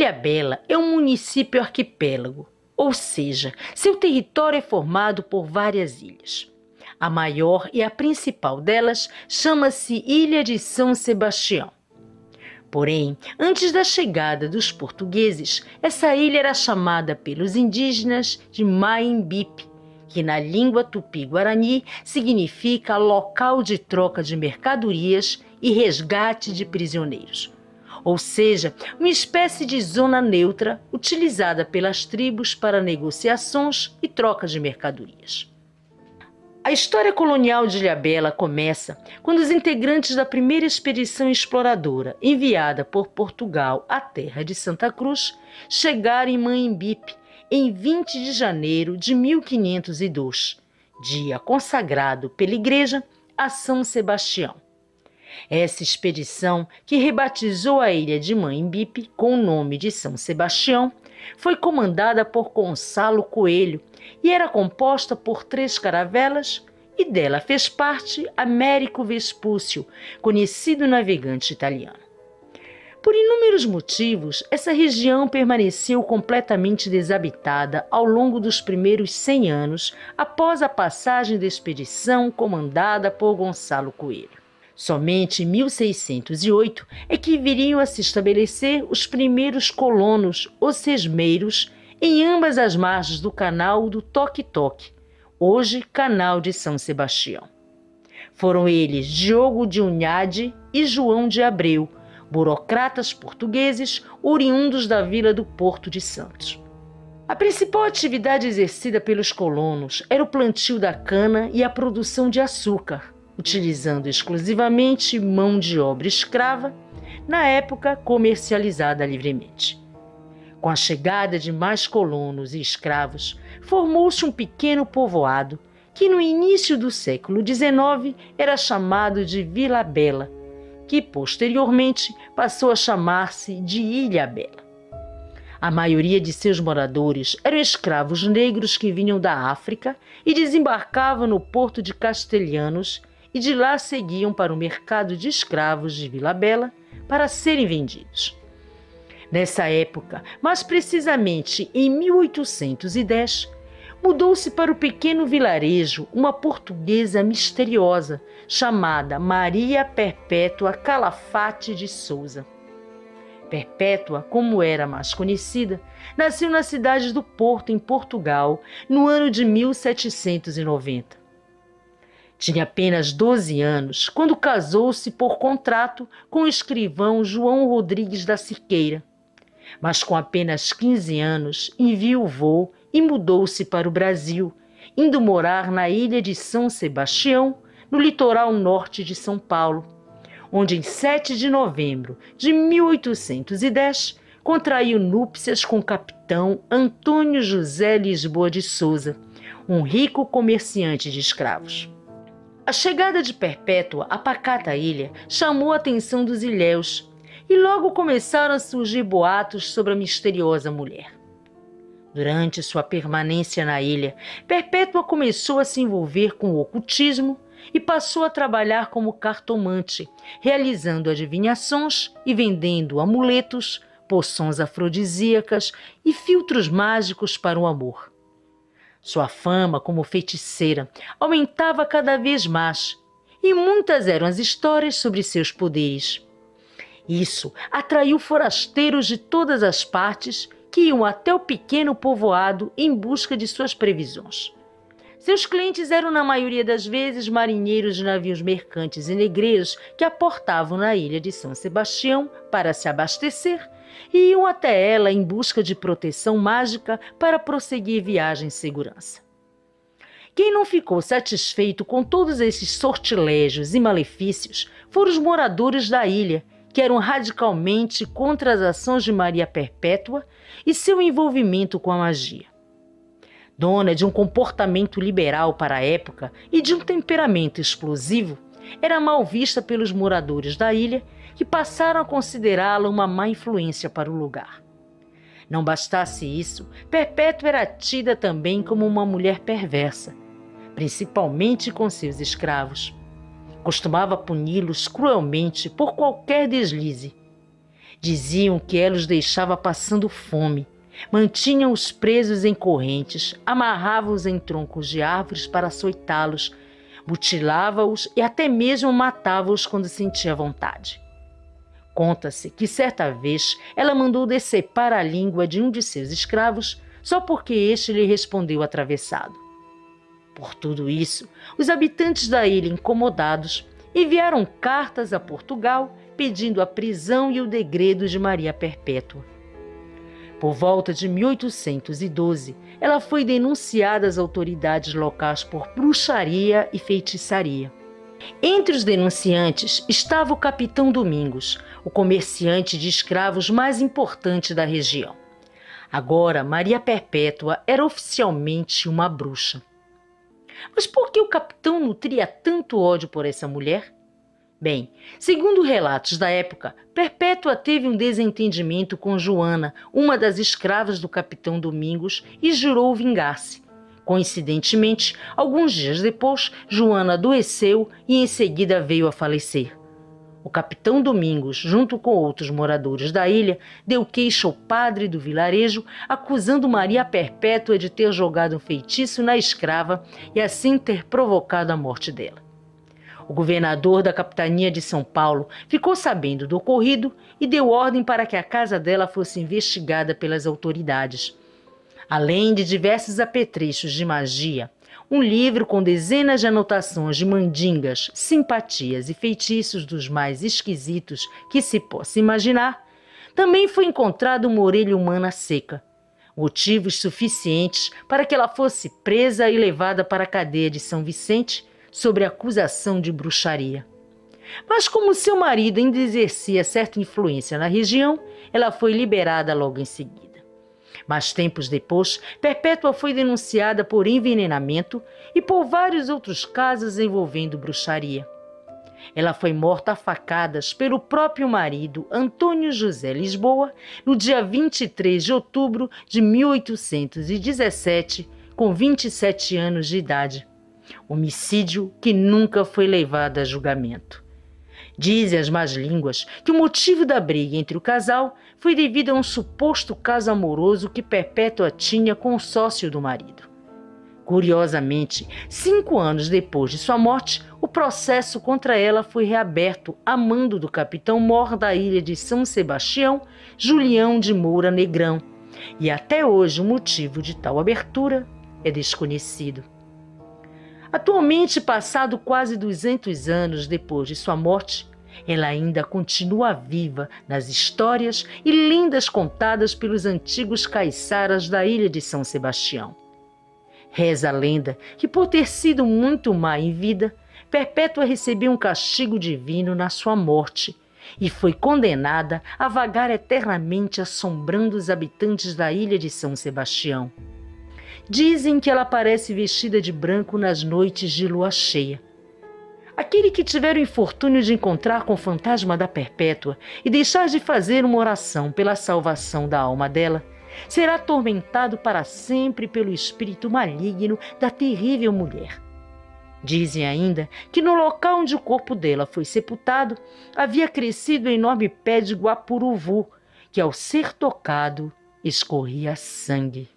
Ilhabela é um município arquipélago, ou seja, seu território é formado por várias ilhas. A maior e a principal delas chama-se Ilha de São Sebastião. Porém, antes da chegada dos portugueses, essa ilha era chamada pelos indígenas de Maembipe, que na língua tupi-guarani significa local de troca de mercadorias e resgate de prisioneiros. Ou seja, uma espécie de zona neutra utilizada pelas tribos para negociações e troca de mercadorias. A história colonial de Ilhabela começa quando os integrantes da primeira expedição exploradora enviada por Portugal à terra de Santa Cruz chegaram em Maembipe em 20 de janeiro de 1502, dia consagrado pela Igreja a São Sebastião. Essa expedição, que rebatizou a ilha de Maembipe com o nome de São Sebastião, foi comandada por Gonçalo Coelho e era composta por 3 caravelas, e dela fez parte Américo Vespúcio, conhecido navegante italiano. Por inúmeros motivos, essa região permaneceu completamente desabitada ao longo dos primeiros 100 anos após a passagem da expedição comandada por Gonçalo Coelho. Somente em 1608 é que viriam a se estabelecer os primeiros colonos, os sesmeiros, em ambas as margens do canal do Toque-Toque, hoje Canal de São Sebastião. Foram eles Diogo de Unhade e João de Abreu, burocratas portugueses oriundos da vila do Porto de Santos. A principal atividade exercida pelos colonos era o plantio da cana e a produção de açúcar, utilizando exclusivamente mão de obra escrava, na época comercializada livremente. Com a chegada de mais colonos e escravos, formou-se um pequeno povoado que no início do século XIX era chamado de Vila Bela, que posteriormente passou a chamar-se de Ilhabela. A maioria de seus moradores eram escravos negros que vinham da África e desembarcavam no porto de Castelhanos e de lá seguiam para o mercado de escravos de Vila Bela para serem vendidos. Nessa época, mais precisamente em 1810, mudou-se para o pequeno vilarejo uma portuguesa misteriosa chamada Maria Perpétua Calafate de Souza. Perpétua, como era mais conhecida, nasceu na cidade do Porto, em Portugal, no ano de 1790. Tinha apenas 12 anos quando casou-se por contrato com o escrivão João Rodrigues da Siqueira. Mas com apenas 15 anos enviuvou e mudou-se para o Brasil, indo morar na ilha de São Sebastião, no litoral norte de São Paulo, onde em 7 de novembro de 1810 contraiu núpcias com o capitão Antônio José Lisboa de Souza, um rico comerciante de escravos. A chegada de Perpétua à pacata ilha chamou a atenção dos ilhéus e logo começaram a surgir boatos sobre a misteriosa mulher. Durante sua permanência na ilha, Perpétua começou a se envolver com o ocultismo e passou a trabalhar como cartomante, realizando adivinhações e vendendo amuletos, poções afrodisíacas e filtros mágicos para o amor. Sua fama como feiticeira aumentava cada vez mais e muitas eram as histórias sobre seus poderes. Isso atraiu forasteiros de todas as partes que iam até o pequeno povoado em busca de suas previsões. Seus clientes eram, na maioria das vezes, marinheiros de navios mercantes e negreiros que aportavam na ilha de São Sebastião para se abastecer e iam até ela em busca de proteção mágica para prosseguir viagem em segurança. Quem não ficou satisfeito com todos esses sortilégios e malefícios foram os moradores da ilha, que eram radicalmente contra as ações de Maria Perpétua e seu envolvimento com a magia. Dona de um comportamento liberal para a época e de um temperamento explosivo, era mal vista pelos moradores da ilha, que passaram a considerá-la uma má influência para o lugar. Não bastasse isso, Perpétua era tida também como uma mulher perversa, principalmente com seus escravos. Costumava puni-los cruelmente por qualquer deslize. Diziam que ela os deixava passando fome, mantinha-os presos em correntes, amarrava-os em troncos de árvores para açoitá-los, mutilava-os e até mesmo matava-os quando sentia vontade. Conta-se que certa vez ela mandou decepar a língua de um de seus escravos só porque este lhe respondeu atravessado. Por tudo isso, os habitantes da ilha, incomodados, enviaram cartas a Portugal pedindo a prisão e o degredo de Maria Perpétua. Por volta de 1812, ela foi denunciada às autoridades locais por bruxaria e feitiçaria. Entre os denunciantes estava o capitão Domingos, o comerciante de escravos mais importante da região. Agora, Maria Perpétua era oficialmente uma bruxa. Mas por que o capitão nutria tanto ódio por essa mulher? Bem, segundo relatos da época, Perpétua teve um desentendimento com Joana, uma das escravas do capitão Domingos, e jurou vingar-se. Coincidentemente, alguns dias depois, Joana adoeceu e em seguida veio a falecer. O capitão Domingos, junto com outros moradores da ilha, deu queixa ao padre do vilarejo, acusando Maria Perpétua de ter jogado um feitiço na escrava e assim ter provocado a morte dela. O governador da capitania de São Paulo ficou sabendo do ocorrido e deu ordem para que a casa dela fosse investigada pelas autoridades. Além de diversos apetrechos de magia, um livro com dezenas de anotações de mandingas, simpatias e feitiços dos mais esquisitos que se possa imaginar, também foi encontrado uma orelha humana seca, motivos suficientes para que ela fosse presa e levada para a cadeia de São Vicente sobre acusação de bruxaria. Mas como seu marido ainda exercia certa influência na região, ela foi liberada logo em seguida. Mas tempos depois, Perpétua foi denunciada por envenenamento e por vários outros casos envolvendo bruxaria. Ela foi morta a facadas pelo próprio marido, Antônio José Lisboa, no dia 23 de outubro de 1817, com 27 anos de idade. Homicídio que nunca foi levado a julgamento. Dizem as más línguas que o motivo da briga entre o casal foi devido a um suposto caso amoroso que Perpétua tinha com o sócio do marido. Curiosamente, 5 anos depois de sua morte, o processo contra ela foi reaberto a mando do capitão-mor da ilha de São Sebastião, Julião de Moura Negrão, e até hoje o motivo de tal abertura é desconhecido. Atualmente, passado quase 200 anos depois de sua morte, ela ainda continua viva nas histórias e lendas contadas pelos antigos caiçaras da ilha de São Sebastião. Reza a lenda que, por ter sido muito má em vida, Perpétua recebeu um castigo divino na sua morte e foi condenada a vagar eternamente assombrando os habitantes da ilha de São Sebastião. Dizem que ela aparece vestida de branco nas noites de lua cheia. Aquele que tiver o infortúnio de encontrar com o fantasma da Perpétua e deixar de fazer uma oração pela salvação da alma dela, será atormentado para sempre pelo espírito maligno da terrível mulher. Dizem ainda que no local onde o corpo dela foi sepultado havia crescido um enorme pé de guapuruvu, que ao ser tocado escorria sangue.